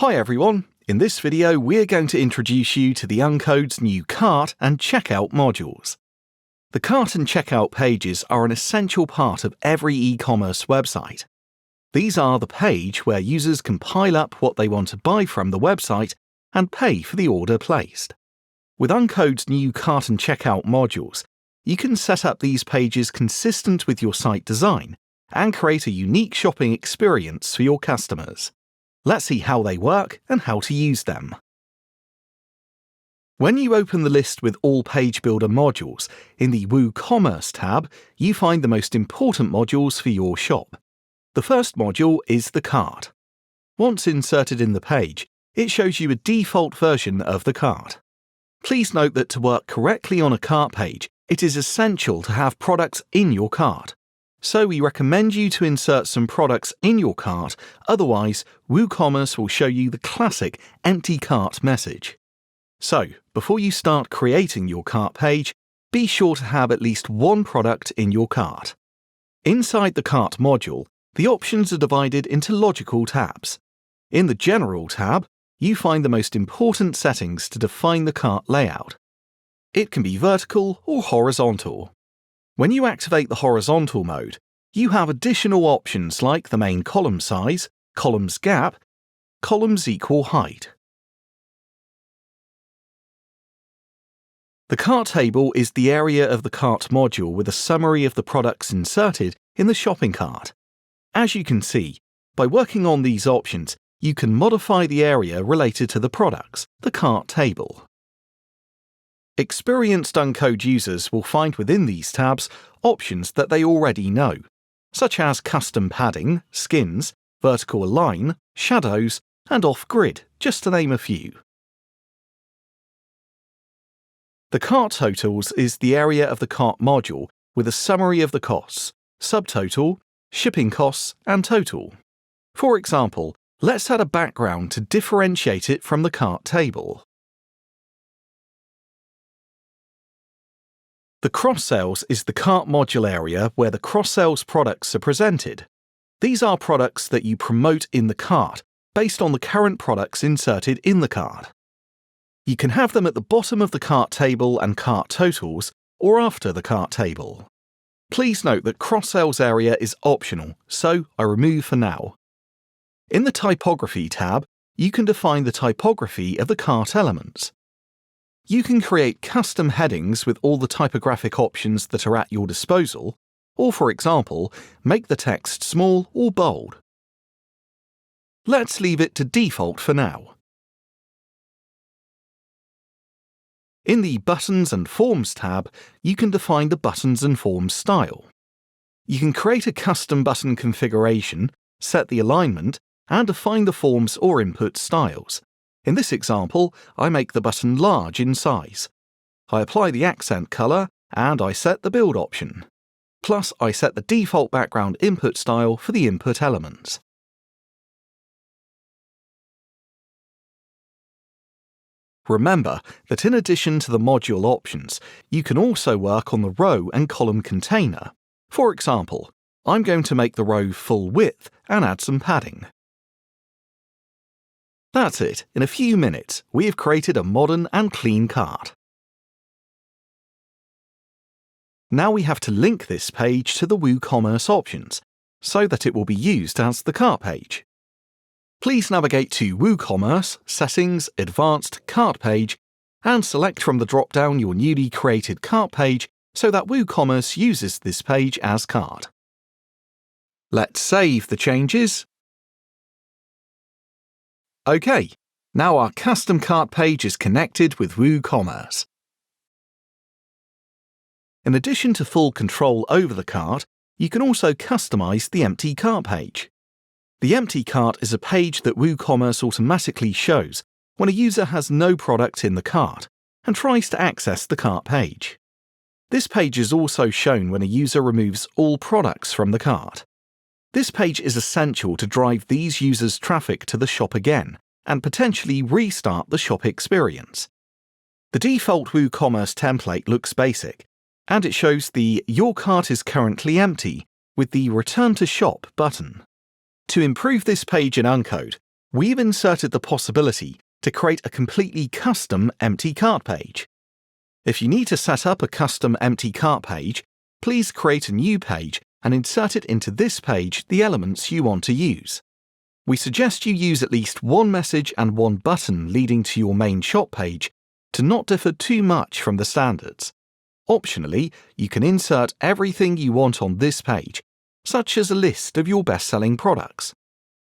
Hi everyone, in this video we're going to introduce you to the Uncode's new cart and checkout modules. The cart and checkout pages are an essential part of every e-commerce website. These are the page where users can pile up what they want to buy from the website and pay for the order placed. With Uncode's new cart and checkout modules, you can set up these pages consistent with your site design and create a unique shopping experience for your customers. Let's see how they work and how to use them. When you open the list with all Page Builder modules, in the WooCommerce tab, you find the most important modules for your shop. The first module is the cart. Once inserted in the page, it shows you a default version of the cart. Please note that to work correctly on a cart page, it is essential to have products in your cart. So we recommend you to insert some products in your cart, otherwise WooCommerce will show you the classic empty cart message. So, before you start creating your cart page, be sure to have at least one product in your cart. Inside the cart module, the options are divided into logical tabs. In the General tab, you find the most important settings to define the cart layout. It can be vertical or horizontal. When you activate the horizontal mode, you have additional options like the main column size, columns gap, columns equal height. The cart table is the area of the cart module with a summary of the products inserted in the shopping cart. As you can see, by working on these options, you can modify the area related to the products, the cart table. Experienced Uncode users will find within these tabs options that they already know, such as custom padding, skins, vertical align, shadows, and off-grid, just to name a few. The cart totals is the area of the cart module with a summary of the costs, subtotal, shipping costs, and total. For example, let's add a background to differentiate it from the cart table. The cross-sales is the cart module area where the cross-sales products are presented. These are products that you promote in the cart based on the current products inserted in the cart. You can have them at the bottom of the cart table and cart totals, or after the cart table. Please note that cross-sales area is optional, so I remove for now. In the Typography tab, you can define the typography of the cart elements. You can create custom headings with all the typographic options that are at your disposal, or for example, make the text small or bold. Let's leave it to default for now. In the Buttons and Forms tab, you can define the buttons and forms style. You can create a custom button configuration, set the alignment, and define the forms or input styles. In this example, I make the button large in size. I apply the accent color, and I set the build option. Plus, I set the default background input style for the input elements. Remember that in addition to the module options, you can also work on the row and column container. For example, I'm going to make the row full width and add some padding. That's it. In a few minutes, we have created a modern and clean cart. Now we have to link this page to the WooCommerce options, so that it will be used as the cart page. Please navigate to WooCommerce, Settings, Advanced Cart Page, and select from the drop-down your newly created cart page so that WooCommerce uses this page as cart. Let's save the changes. OK, now our custom cart page is connected with WooCommerce. In addition to full control over the cart, you can also customize the empty cart page. The empty cart is a page that WooCommerce automatically shows when a user has no product in the cart and tries to access the cart page. This page is also shown when a user removes all products from the cart. This page is essential to drive these users' traffic to the shop again and potentially restart the shop experience. The default WooCommerce template looks basic, and it shows the Your cart is currently empty with the Return to Shop button. To improve this page in Uncode, we've inserted the possibility to create a completely custom empty cart page. If you need to set up a custom empty cart page, please create a new page and insert it into this page the elements you want to use. We suggest you use at least one message and one button leading to your main shop page to not differ too much from the standards. Optionally, you can insert everything you want on this page, such as a list of your best-selling products.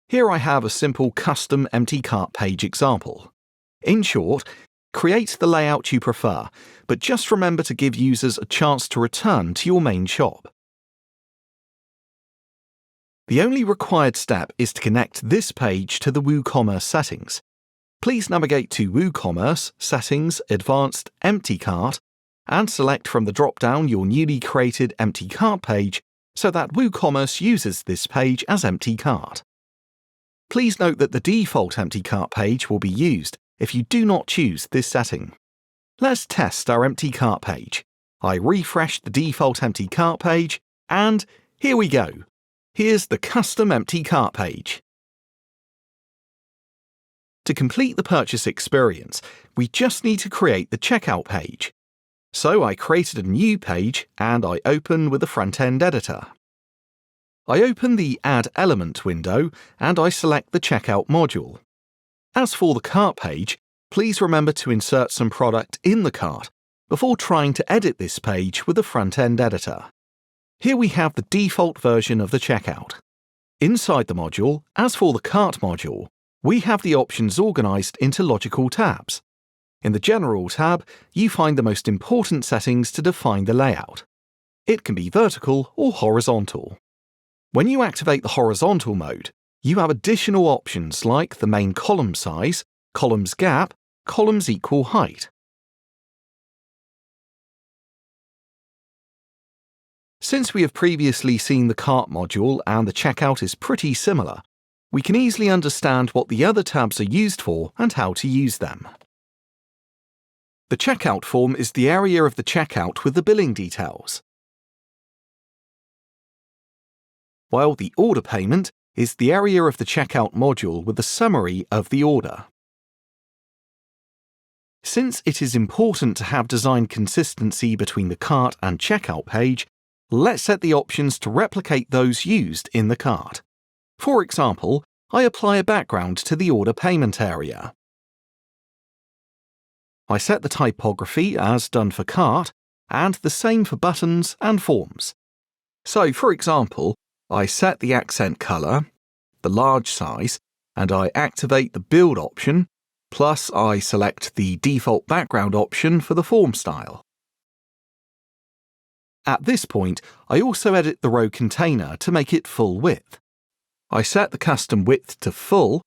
Here I have a simple custom empty cart page example. In short, create the layout you prefer, but just remember to give users a chance to return to your main shop. The only required step is to connect this page to the WooCommerce settings. Please navigate to WooCommerce, Settings, Advanced, Empty Cart, and select from the drop-down your newly created empty cart page so that WooCommerce uses this page as empty cart. Please note that the default empty cart page will be used if you do not choose this setting. Let's test our empty cart page. I refreshed the default empty cart page, and here we go. Here's the custom empty cart page. To complete the purchase experience, we just need to create the checkout page. So I created a new page and I open with the front-end editor. I open the Add Element window and I select the checkout module. As for the cart page, please remember to insert some product in the cart before trying to edit this page with the front-end editor. Here we have the default version of the checkout. Inside the module, as for the cart module, we have the options organized into logical tabs. In the General tab, you find the most important settings to define the layout. It can be vertical or horizontal. When you activate the horizontal mode, you have additional options like the main column size, columns gap, columns equal height. Since we have previously seen the cart module and the checkout is pretty similar, we can easily understand what the other tabs are used for and how to use them. The checkout form is the area of the checkout with the billing details, while the order payment is the area of the checkout module with the summary of the order. Since it is important to have design consistency between the cart and checkout page, let's set the options to replicate those used in the cart. For example, I apply a background to the order payment area. I set the typography as done for cart, and the same for buttons and forms. So, for example, I set the accent color, the large size, and I activate the build option, plus I select the default background option for the form style. At this point, I also edit the row container to make it full width. I set the custom width to full,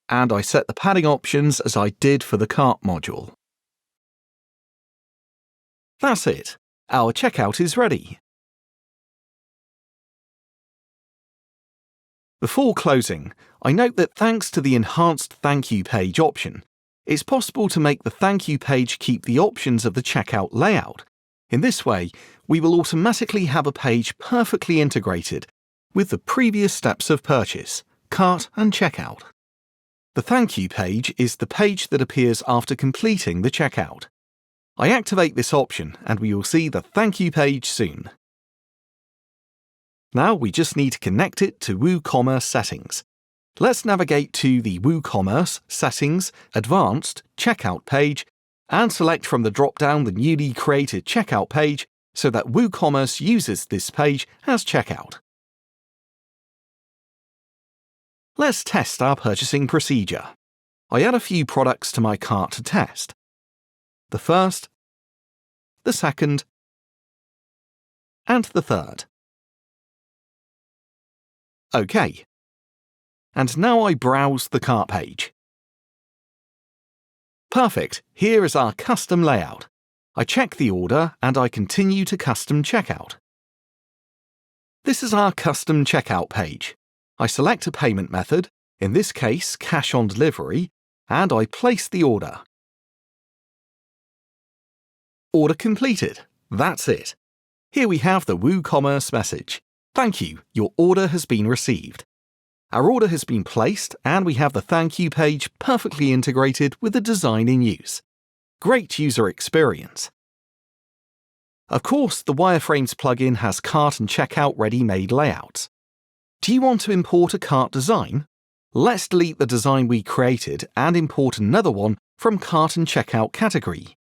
and I set the padding options as I did for the cart module. That's it. Our checkout is ready. Before closing, I note that thanks to the Enhanced Thank You page option, it's possible to make the thank you page keep the options of the checkout layout. In this way, we will automatically have a page perfectly integrated with the previous steps of purchase, cart and checkout. The thank you page is the page that appears after completing the checkout. I activate this option and we will see the thank you page soon. Now we just need to connect it to WooCommerce settings. Let's navigate to the WooCommerce Settings Advanced Checkout page and select from the drop-down the newly created checkout page so that WooCommerce uses this page as checkout. Let's test our purchasing procedure. I add a few products to my cart to test. The first, the second, and the third. OK. And now I browse the cart page. Perfect, here is our custom layout. I check the order and I continue to custom checkout. This is our custom checkout page. I select a payment method, in this case cash on delivery, and I place the order. Order completed. That's it. Here we have the WooCommerce message. Thank you, your order has been received. Our order has been placed and we have the thank you page perfectly integrated with the design in use. Great user experience. Of course, the Wireframes plugin has cart and checkout ready-made layouts. Do you want to import a cart design? Let's delete the design we created and import another one from cart and checkout category.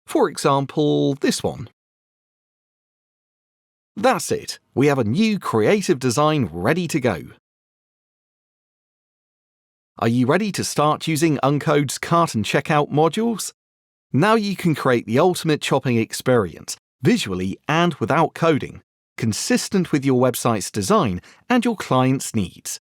For example, this one. That's it. We have a new creative design ready to go. Are you ready to start using Uncode's cart and checkout modules? Now you can create the ultimate shopping experience, visually and without coding, consistent with your website's design and your client's needs.